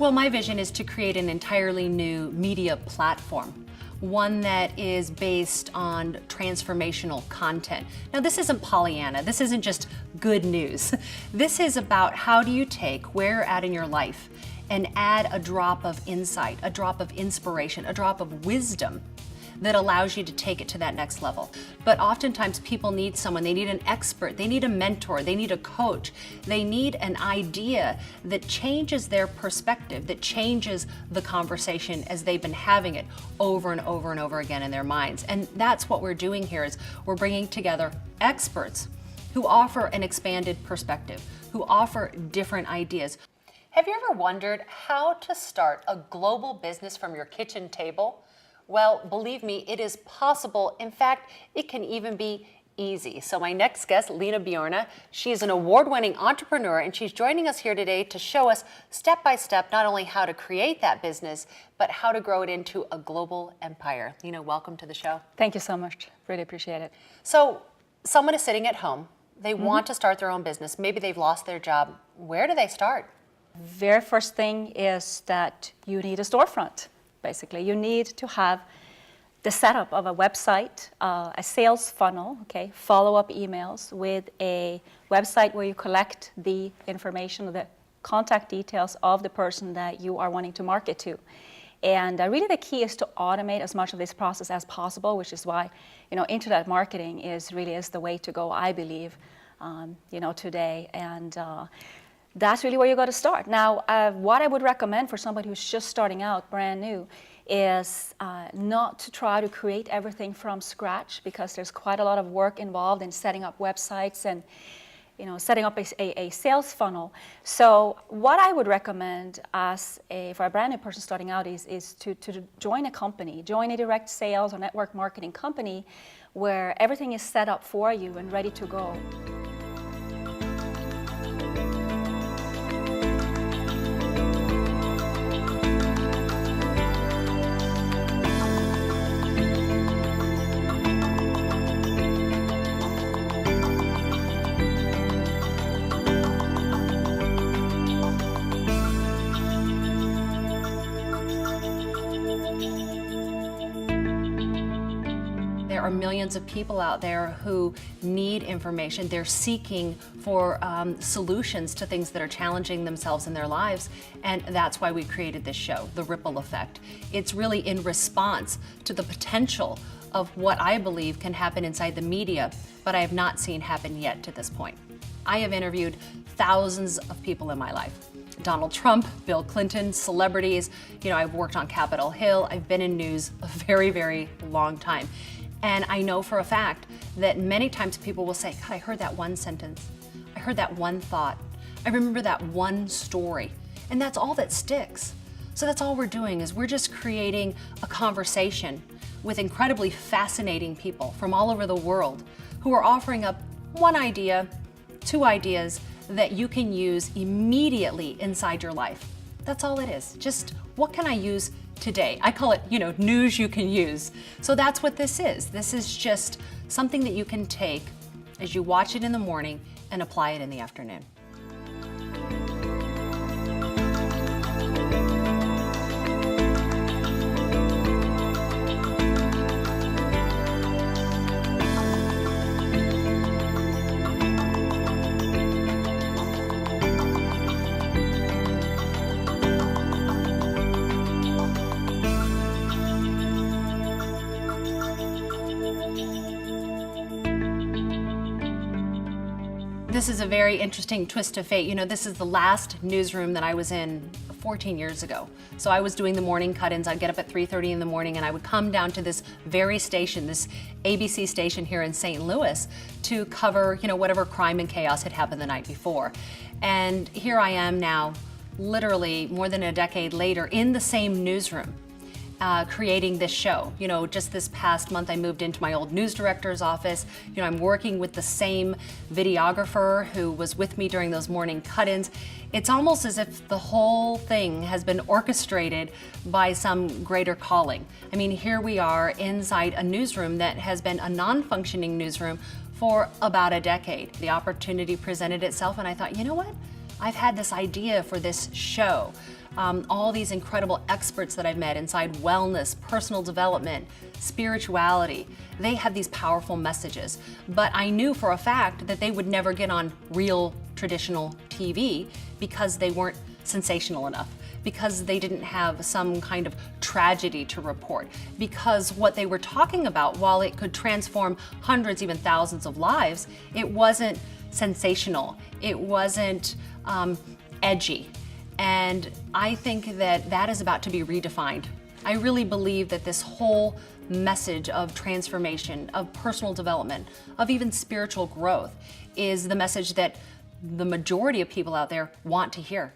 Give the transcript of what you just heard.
Well, my vision is to create an entirely new media platform, one that is based on transformational content. Now, this isn't Pollyanna. This isn't just good news. This is about how do you take where you're at in your life and add a drop of insight, a drop of inspiration, a drop of wisdom that allows you to take it to that next level. But oftentimes people need someone, they need an expert, they need a mentor, they need a coach, they need an idea that changes their perspective, that changes the conversation as they've been having it over and over and over again in their minds. And that's what we're doing here, is we're bringing together experts who offer an expanded perspective, who offer different ideas. Have you ever wondered how to start a global business from your kitchen table? Well, believe me, it is possible. In fact, it can even be easy. So my next guest, Lena Bjorna, she is an award-winning entrepreneur, and she's joining us here today to show us step by step not only how to create that business, but how to grow it into a global empire. Lena, welcome to the show. Thank you so much. Really appreciate it. So someone is sitting at home. They want to start their own business. Maybe they've lost their job. Where do they start? Very first thing is that you need a storefront. Basically, you need to have the setup of a website, a sales funnel, okay, follow-up emails with a website where you collect the information, the contact details of the person that you are wanting to market to. And really the key is to automate as much of this process as possible, which is why, internet marketing is the way to go, I believe, today. And that's really where you got to start. Now, what I would recommend for somebody who's just starting out, brand new, is not to try to create everything from scratch, because there's quite a lot of work involved in setting up websites and setting up a sales funnel. So what I would recommend for a brand new person starting out is to join a company, join a direct sales or network marketing company where everything is set up for you and ready to go. There are millions of people out there who need information. They're seeking for solutions to things that are challenging themselves in their lives, and that's why we created this show, The Ripple Effect. It's really in response to the potential of what I believe can happen inside the media, but I have not seen happen yet to this point. I have interviewed thousands of people in my life. Donald Trump, Bill Clinton, celebrities. I've worked on Capitol Hill. I've been in news a very, very long time. And I know for a fact that many times people will say, God, I heard that one sentence. I heard that one thought. I remember that one story. And that's all that sticks. So that's all we're doing, is we're just creating a conversation with incredibly fascinating people from all over the world who are offering up one idea, two ideas that you can use immediately inside your life. That's all it is. Just what can I use today? I call it, news you can use. So that's what this is. This is just something that you can take as you watch it in the morning and apply it in the afternoon. This is a very interesting twist of fate. This is the last newsroom that I was in 14 years ago. So I was doing the morning cut-ins. I'd get up at 3:30 in the morning and I would come down to this very station, this ABC station here in St. Louis, to cover, whatever crime and chaos had happened the night before. And here I am now, literally more than a decade later, in the same newsroom. Creating this show. Just this past month I moved into my old news director's office. I'm working with the same videographer who was with me during those morning cut-ins. It's almost as if the whole thing has been orchestrated by some greater calling. Here we are inside a newsroom that has been a non-functioning newsroom for about a decade. The opportunity presented itself and I thought, you know what? I've had this idea for this show. all these incredible experts that I've met inside wellness, personal development, spirituality. They have these powerful messages. But I knew for a fact that they would never get on real traditional TV because they weren't sensational enough, because they didn't have some kind of tragedy to report, because what they were talking about, while it could transform hundreds, even thousands of lives, it wasn't sensational, it wasn't edgy. And I think that that is about to be redefined. I really believe that this whole message of transformation, of personal development, of even spiritual growth is the message that the majority of people out there want to hear.